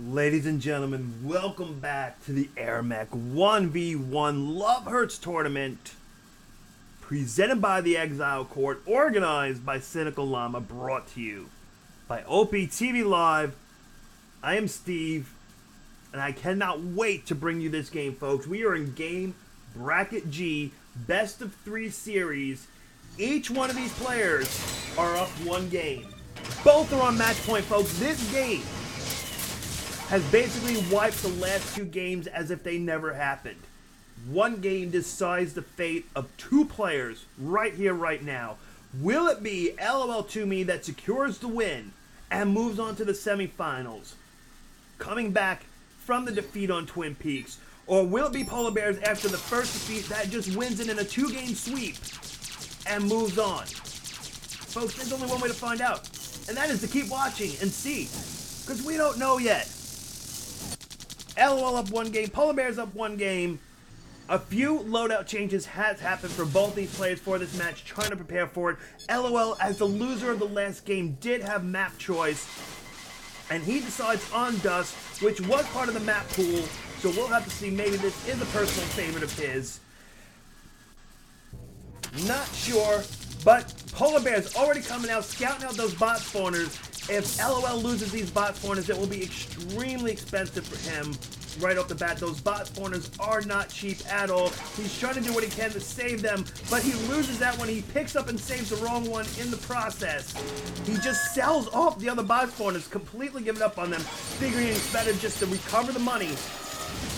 Ladies and gentlemen, welcome back to the AirMech 1v1 Love Hurts tournament, presented by the Exiled Court, organized by Cynical Llama, brought to you by OPTVLive. I am Steve, and I cannot wait to bring you this game, folks. We are in game Bracket G, best of 3 series. Each one of these players are up 1 game. Both are on match point, folks. This game has basically wiped the last 2 games as if they never happened. 1 game decides the fate of 2 players right here, right now. Will it be lol2me that secures the win and moves on to the semifinals, coming back from the defeat on Twin Peaks? Or will it be Polarbearz after the first defeat that just wins it in a 2-game sweep and moves on? Folks, there's only one way to find out, and that is to keep watching and see, because we don't know yet. LOL up 1 game, Polarbearz up 1 game. A few loadout changes has happened for both these players for this match, trying to prepare for it. LOL, as the loser of the last game, did have map choice, and he decides on Dust, which was part of the map pool, so we'll have to see. Maybe this is a personal favorite of his. Not sure, but Polarbearz already coming out, scouting out those bot spawners. If LOL loses these bot spawners, it will be extremely expensive for him right off the bat. Those bot spawners are not cheap at all. He's trying to do what he can to save them, but he loses that one. He picks up and saves the wrong one in the process. He just sells off the other bot spawners, completely giving up on them, figuring it's better just to recover the money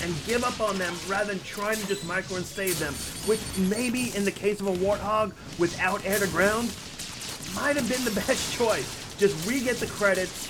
and give up on them rather than trying to just micro and save them, which maybe in the case of a Warthog without air to ground might have been the best choice. Just re-get the credits,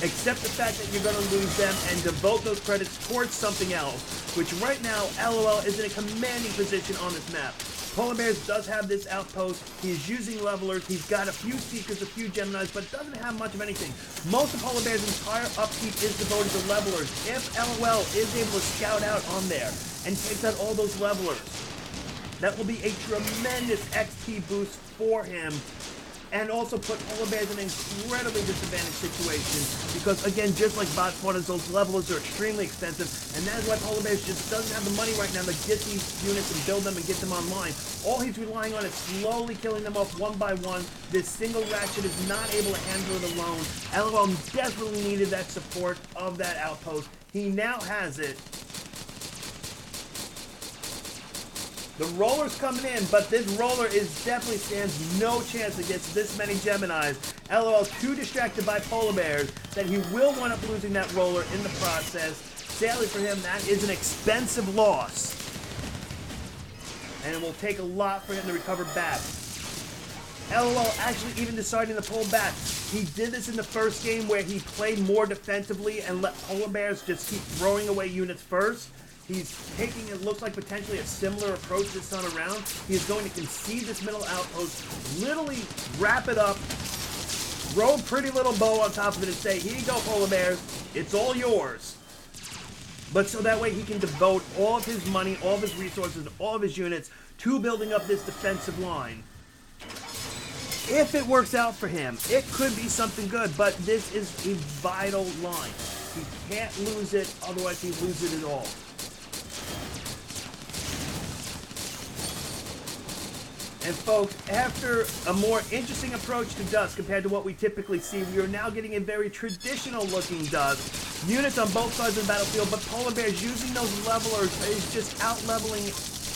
accept the fact that you're going to lose them, and devote those credits towards something else, which right now LOL is in a commanding position on this map. Polarbearz does have this outpost. He's using levelers. He's got a few Seekers, a few Geminis, but doesn't have much of anything. Most of Polarbearz's entire upkeep is devoted to levelers. If LOL is able to scout out on there and takes out all those levelers, that will be a tremendous XP boost for him, and also put Polarbearz in an incredibly disadvantaged situation, because again, just like bot spawners, those levelers are extremely expensive, and that's why Polarbearz just doesn't have the money right now to get these units and build them and get them online. All he's relying on is slowly killing them off one by one. This single Ratchet is not able to handle it alone. LOL desperately needed that support of that outpost. He now has it. The roller's coming in, but this roller definitely stands no chance against this many Geminis. LOL too distracted by Polarbearz that he will wind up losing that roller in the process. Sadly for him, that is an expensive loss, and it will take a lot for him to recover back. LOL actually even deciding to pull back. He did this in the first game where he played more defensively and let Polarbearz just keep throwing away units first. He's taking, it looks like, potentially a similar approach this time around. He is going to concede this middle outpost, literally wrap it up, throw a pretty little bow on top of it and say, here you go, Polarbearz, it's all yours. But so that way he can devote all of his money, all of his resources, all of his units to building up this defensive line. If it works out for him, it could be something good, but this is a vital line. He can't lose it, otherwise he loses it all. And folks, after a more interesting approach to Dust compared to what we typically see, we are now getting a very traditional looking Dust. Units on both sides of the battlefield, but Polarbearz using those levelers is just out-leveling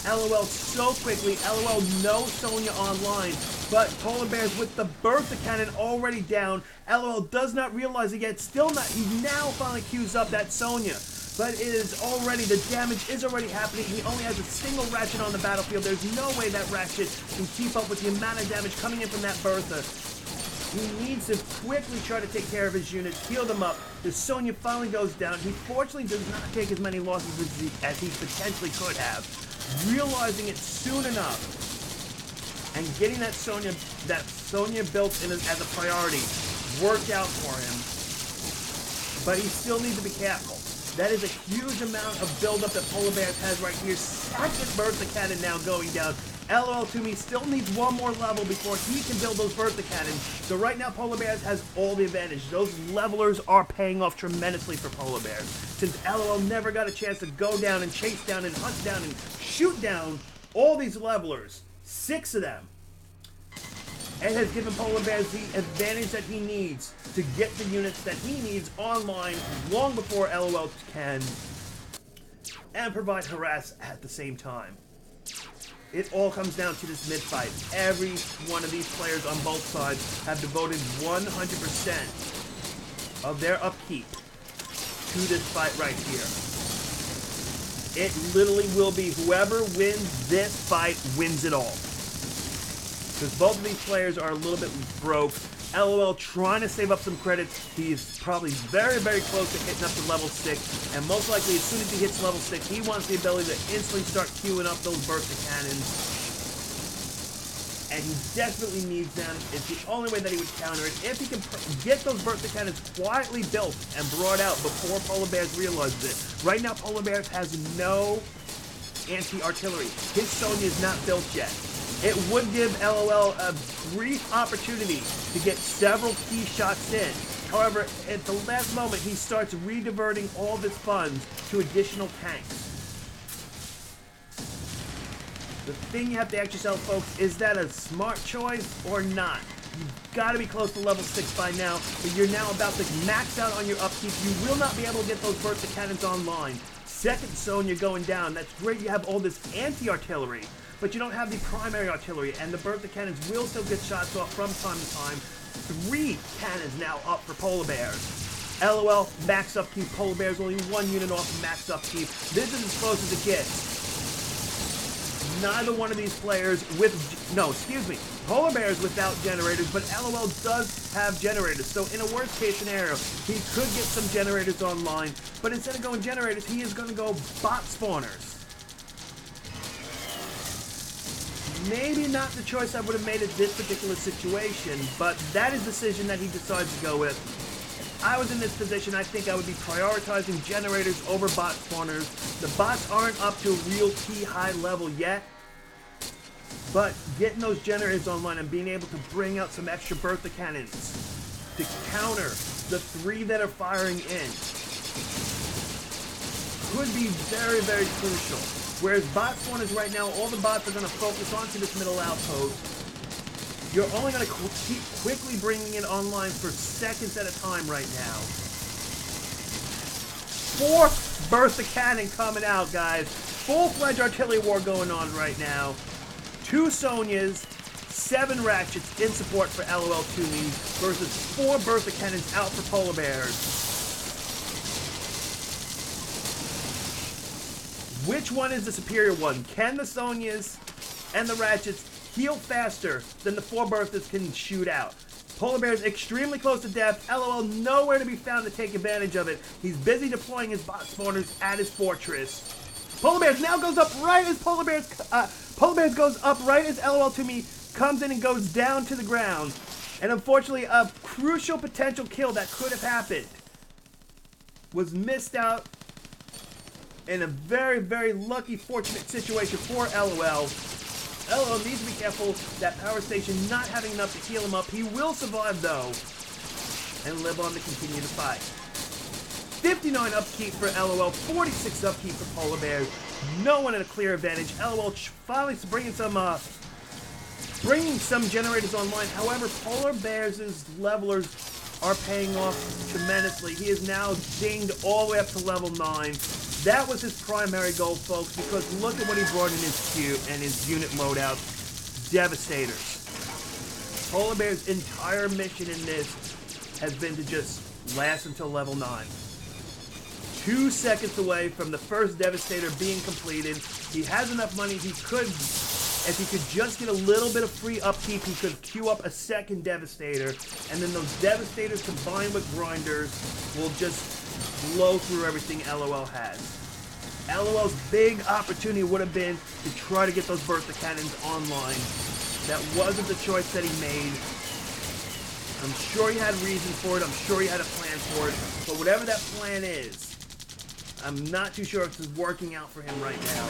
LOL so quickly. LOL no Sonya online, but Polarbearz with the Bertha cannon already down. LOL does not realize it yet, still not, he now finally queues up that Sonya. But it is already, the damage is already happening. He only has a single Ratchet on the battlefield. There's no way that Ratchet can keep up with the amount of damage coming in from that Bertha. He needs to quickly try to take care of his units, heal them up. The Sonya finally goes down. He fortunately does not take as many losses as he potentially could have. Realizing it soon enough and getting that Sonya built in as a priority worked out for him. But he still needs to be careful. That is a huge amount of buildup that Polarbearz has right here. Second Bertha cannon now going down. lol2me still needs one more level before he can build those Bertha cannons. So right now, Polarbearz has all the advantage. Those levelers are paying off tremendously for Polarbearz, since LOL never got a chance to go down and chase down and hunt down and shoot down all these levelers. 6 of them. It has given Polarbearz the advantage that he needs to get the units that he needs online long before LOL can, and provide harass at the same time. It all comes down to this mid-fight. Every one of these players on both sides have devoted 100% of their upkeep to this fight right here. It literally will be whoever wins this fight wins it all. Because both of these players are a little bit broke. LOL trying to save up some credits. He's probably very, very close to hitting up to level 6. And most likely, as soon as he hits level 6, he wants the ability to instantly start queuing up those Bertha cannons. And he desperately needs them. It's the only way that he would counter it. If he can get those Bertha cannons quietly built and brought out before Polarbearz realizes it. Right now, Polarbearz has no anti-artillery. His Sonya is not built yet. It would give LOL a brief opportunity to get several key shots in. However, at the last moment, he starts re-diverting all of his funds to additional tanks. The thing you have to ask yourself, folks, is that a smart choice or not? You've got to be close to level 6 by now, but you're now about to max out on your upkeep. You will not be able to get those Bertha cannons online. Second Sonya going down. That's great. You have all this anti-artillery, but you don't have the primary artillery, and the Bertha cannons will still get shots off from time to time. 3 cannons now up for Polarbearz. LOL, max upkeep. Polarbearz only 1 unit off max upkeep. This is as close as it gets. Neither one of these players Polarbearz without generators, but LOL does have generators. So in a worst case scenario, he could get some generators online, but instead of going generators, he is going to go bot spawners. Maybe not the choice I would have made at this particular situation, but that is the decision that he decides to go with. If I was in this position, I think I would be prioritizing generators over bot spawners. The bots aren't up to a real key high level yet, but getting those generators online and being able to bring out some extra Bertha cannons to counter the 3 that are firing in could be very, very crucial. Whereas bot spawners right now, all the bots are going to focus onto this middle outpost. You're only going to keep quickly bringing it online for seconds at a time right now. 4th Bertha cannon coming out, guys. Full-fledged artillery war going on right now. 2 Sonyas, 7 Ratchets in support for lol2me versus 4 Bertha cannons out for Polarbearz. Which one is the superior one? Can the Sonyas and the Ratchets heal faster than the 4 Berthas can shoot out? Polarbearz extremely close to death. LOL nowhere to be found to take advantage of it. He's busy deploying his bot spawners at his fortress. Polarbearz now goes up right as Polarbearz goes up right as lol2me comes in and goes down to the ground. And unfortunately, a crucial potential kill that could have happened was missed out in a very, very lucky, fortunate situation for LOL. LOL needs to be careful that power station not having enough to heal him up. He will survive, though, and live on to continue the fight. 59 upkeep for LOL, 46 upkeep for Polarbearz. No one in a clear advantage. LOL finally bringing some generators online. However, Polarbearz's levelers are paying off tremendously. He is now dinged all the way up to level 9. That was his primary goal, folks, because look at what he brought in his queue and his unit loadouts. Devastators. Polarbearz's entire mission in this has been to just last until level 9. 2 seconds away from the first Devastator being completed. He has enough money. He could, if he could just get a little bit of free upkeep, he could queue up a second Devastator, and then those Devastators combined with Grinders will just blow through everything LOL has. LOL's big opportunity would have been to try to get those Bertha cannons online. That wasn't the choice that he made. I'm sure he had reason for it. I'm sure he had a plan for it. But whatever that plan is, I'm not too sure if it's working out for him right now.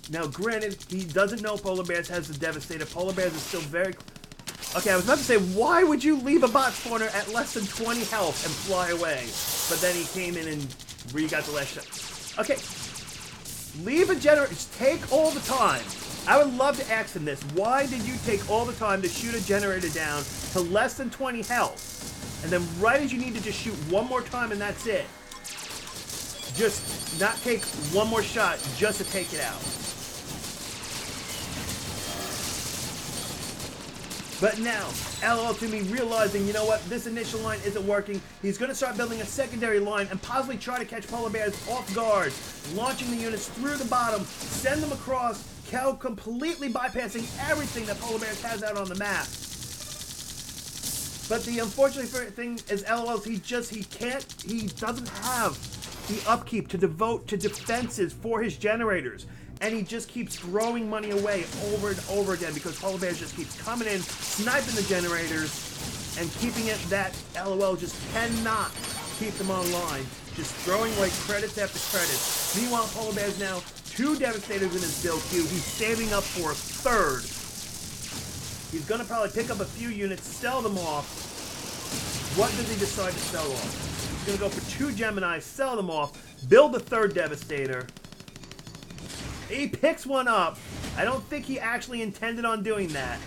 Now, granted, he doesn't know Polarbearz has the Devastator. Polarbearz is still very... Okay, I was about to say, why would you leave a bot spawner at less than 20 health and fly away? But then he came in and re-got the last shot. Okay, leave a generator. Take all the time. I would love to ask him this. Why did you take all the time to shoot a generator down to less than 20 health? And then right as you need to just shoot one more time and that's it. Just not take one more shot just to take it out. But now, lol2me realizing, you know what, this initial line isn't working. He's going to start building a secondary line and possibly try to catch Polarbearz off guard, launching the units through the bottom, send them across, completely bypassing everything that Polarbearz has out on the map. But the unfortunate thing is he doesn't have the upkeep to devote to defenses for his generators. And he just keeps throwing money away over and over again because Polarbearz just keeps coming in, sniping the generators, and keeping it that LOL just cannot keep them online. Just throwing away credits after credits. Meanwhile, Polarbearz now 2 Devastators in his build queue. He's saving up for a 3rd. He's going to probably pick up a few units, sell them off. What does he decide to sell off? He's going to go for 2 Gemini, sell them off, build a 3rd Devastator. He picks one up. I don't think he actually intended on doing that.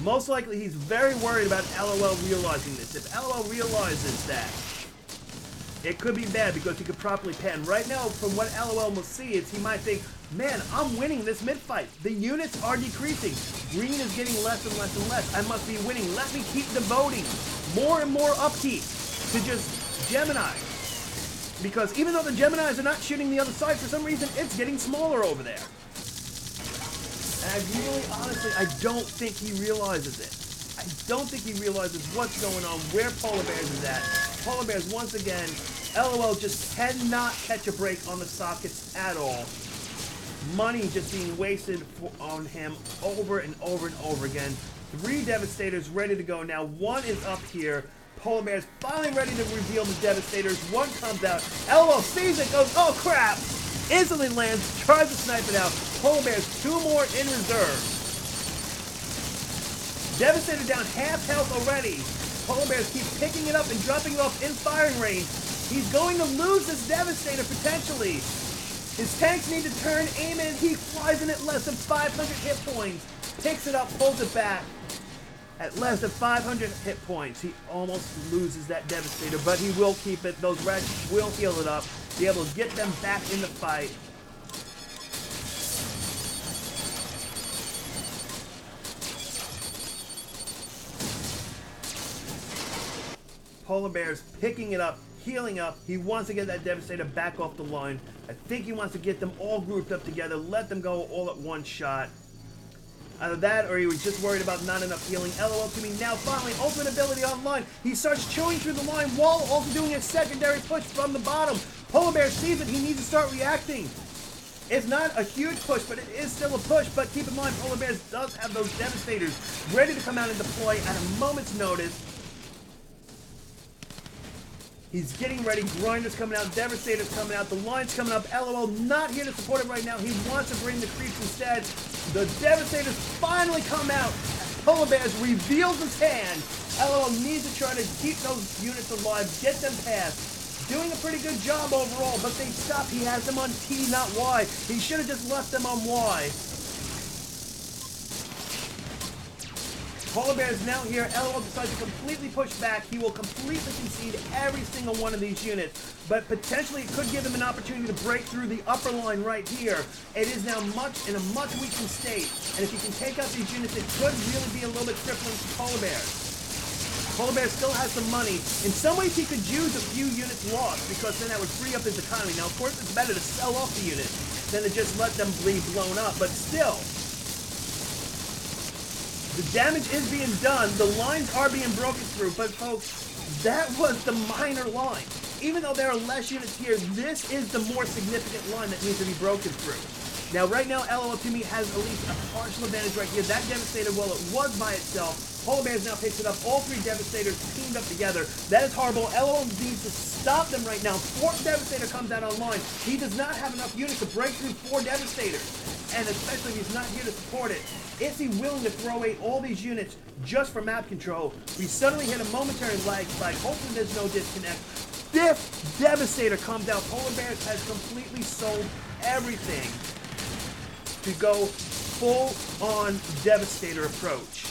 Most likely he's very worried about LOL realizing this. If LOL realizes that, it could be bad because he could properly pan. Right now, from what LOL will see, is he might think, man, I'm winning this mid-fight. The units are decreasing. Green is getting less and less and less. I must be winning. Let me keep devoting more and more upkeep to just Gemini. Because even though the Geminis are not shooting the other side, for some reason, it's getting smaller over there. And I really, honestly, I don't think he realizes it. I don't think he realizes what's going on, where Polarbearz is at. Polarbearz, once again, LOL just cannot catch a break on the sockets at all. Money just being wasted on him over and over and over again. 3 Devastators ready to go now. 1 is up here. Polarbearz finally ready to reveal the Devastators. 1 comes out. LOL sees it, goes, oh crap! Instantly lands, tries to snipe it out. Polarbearz 2 more in reserve. Devastator down half health already. Polarbearz keeps picking it up and dropping it off in firing range. He's going to lose this Devastator potentially. His tanks need to turn, aim in. He flies in at less than 500 hit points. Picks it up, pulls it back. At less than 500 hit points, he almost loses that Devastator, but he will keep it. Those Ratchets will heal it up, be able to get them back in the fight. Polarbearz picking it up, healing up. He wants to get that Devastator back off the line. I think he wants to get them all grouped up together, let them go all at one shot. Either that, or he was just worried about not enough healing. lol2me now finally ultimate ability online. He starts chewing through the line while also doing a secondary push from the bottom. Polarbearz sees it. He needs to start reacting. It's not a huge push, but it is still a push. But keep in mind, Polarbearz does have those Devastators ready to come out and deploy at a moment's notice. He's getting ready. Grinders coming out. Devastators coming out. The line's coming up. LOL not here to support it right now. He wants to bring the creeps instead. The Devastators finally come out. Polarbearz reveals his hand. LOL needs to try to keep those units alive. Get them past. Doing a pretty good job overall, but they stop. He has them on T, not Y. He should have just left them on Y. Polarbearz now here. LOL decides to completely push back. He will completely concede every single one of these units, but potentially it could give him an opportunity to break through the upper line right here. It is now in a much weakened state, and if he can take out these units, it could really be a little bit crippling to Polarbearz. Polarbearz still has some money. In some ways, he could use a few units lost, because then that would free up his economy. Now, of course, it's better to sell off the units than to just let them be blown up, but still. The damage is being done. The lines are being broken through. But folks, that was the minor line. Even though there are less units here, this is the more significant line that needs to be broken through. Now, right now, lol2me has at least a partial advantage right here. That Devastator, while it was by itself, Polarbearz now picks it up. All three Devastators teamed up together. That is horrible. LOL needs to stop them right now. Fourth Devastator comes out online. He does not have enough units to break through 4 Devastators. And especially if he's not here to support it. Is he willing to throw away all these units just for map control? We suddenly hit a momentary lag spike. Hopefully there's no disconnect. Fifth Devastator comes out. Polarbearz has completely sold everything to go full-on Devastator approach.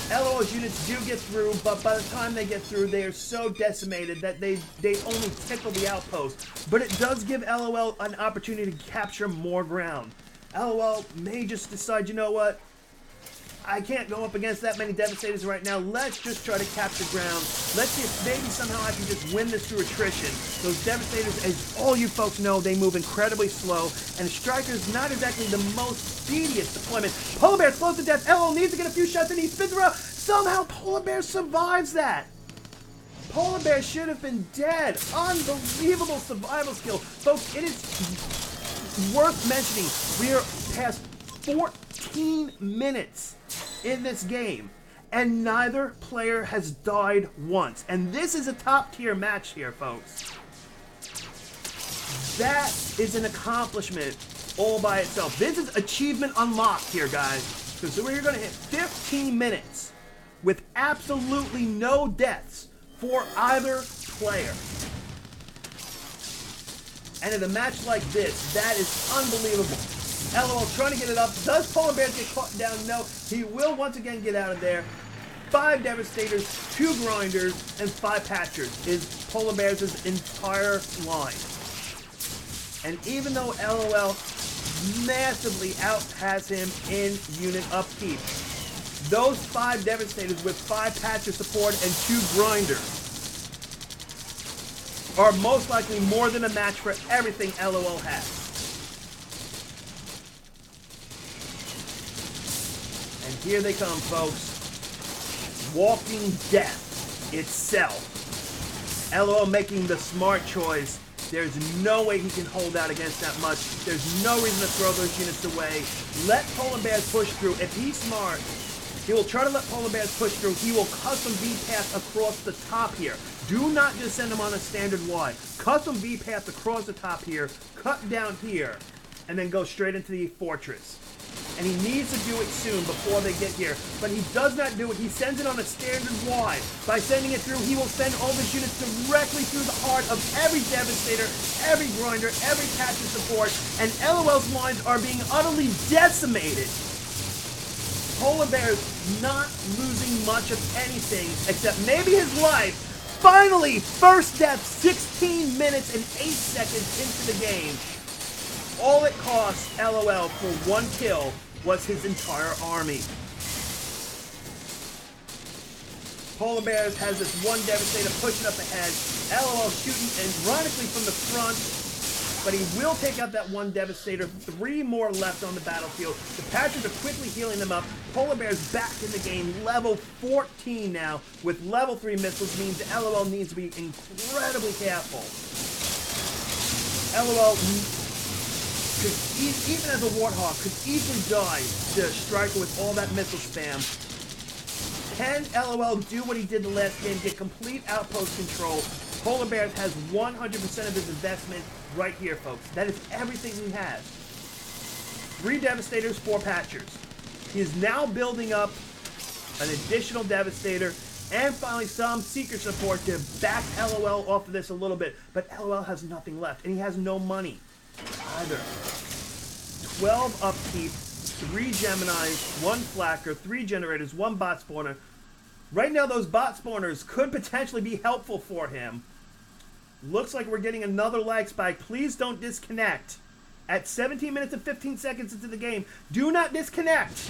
LOL's units do get through, but by the time they get through, they are so decimated that they only tickle the outpost. But it does give LOL an opportunity to capture more ground. LOL may just decide, you know what? I can't go up against that many Devastators right now. Let's just try to capture ground. Let's see if maybe somehow I can just win this through attrition. Those Devastators, as all you folks know, they move incredibly slow, and Striker's not exactly the most speediest deployment. Polarbearz slows to death. LOL needs to get a few shots, and he spins around. Somehow Polarbearz survives that. Polarbearz should have been dead. Unbelievable survival skill. Folks, it is worth mentioning, we are past 14 minutes in this game, and neither player has died once. And this is a top tier match here, folks. That is an accomplishment all by itself. This is achievement unlocked here, guys. Because we're going to hit 15 minutes with absolutely no deaths for either player. And in a match like this, that is unbelievable. LOL trying to get it up. Does Polarbearz get caught down? No. He will once again get out of there. 5 Devastators, 2 Grinders, and 5 Patchers is Polarbearz's entire line. And even though LOL massively out-has him in unit upkeep, those 5 Devastators with 5 Patcher support and 2 Grinders are most likely more than a match for everything LOL has. And here they come, folks. Walking death itself. LOL making the smart choice. There's no way he can hold out against that much. There's no reason to throw those units away. Let Polarbearz push through. If he's smart, he will try to let Polarbearz push through. He will custom V-path across the top here. Do not just send him on a standard Y. Custom V-path across the top here, cut down here, and then go straight into the fortress. And he needs to do it soon before they get here. But he does not do it. He sends it on a standard Y. By sending it through, he will send all his units directly through the heart of every Devastator, every Grinder, every Patcher support, and LOL's lines are being utterly decimated. Polarbearz not losing much of anything except maybe his life. Finally, first death 16 minutes and 8 seconds into the game. All it cost LOL for 1 kill was his entire army. Polarbearz has this 1 Devastator pushing up ahead. LOL shooting ironically from the front, but he will take out that 1 Devastator. 3 more left on the battlefield. The Patchers are quickly healing them up. Polarbearz back in the game, level 14 now, with level 3 missiles, means LOL needs to be incredibly careful. LOL, even as a Warthog, could easily die to Striker with all that missile spam. Can LOL do what he did the last game, get complete outpost control? Polarbearz has 100% of his investment right here, folks. That is everything he has. 3 Devastators, 4 Patchers. He is now building up an additional Devastator, and finally some Seeker support to back LOL off of this a little bit. But LOL has nothing left, and he has no money either. 12 upkeep, 3 Geminis, 1 Flacker, 3 Generators, 1 Bot Spawner. Right now, those Bot Spawners could potentially be helpful for him. Looks like we're getting another lag spike. Please don't disconnect. At 17 minutes and 15 seconds into the game, do not disconnect.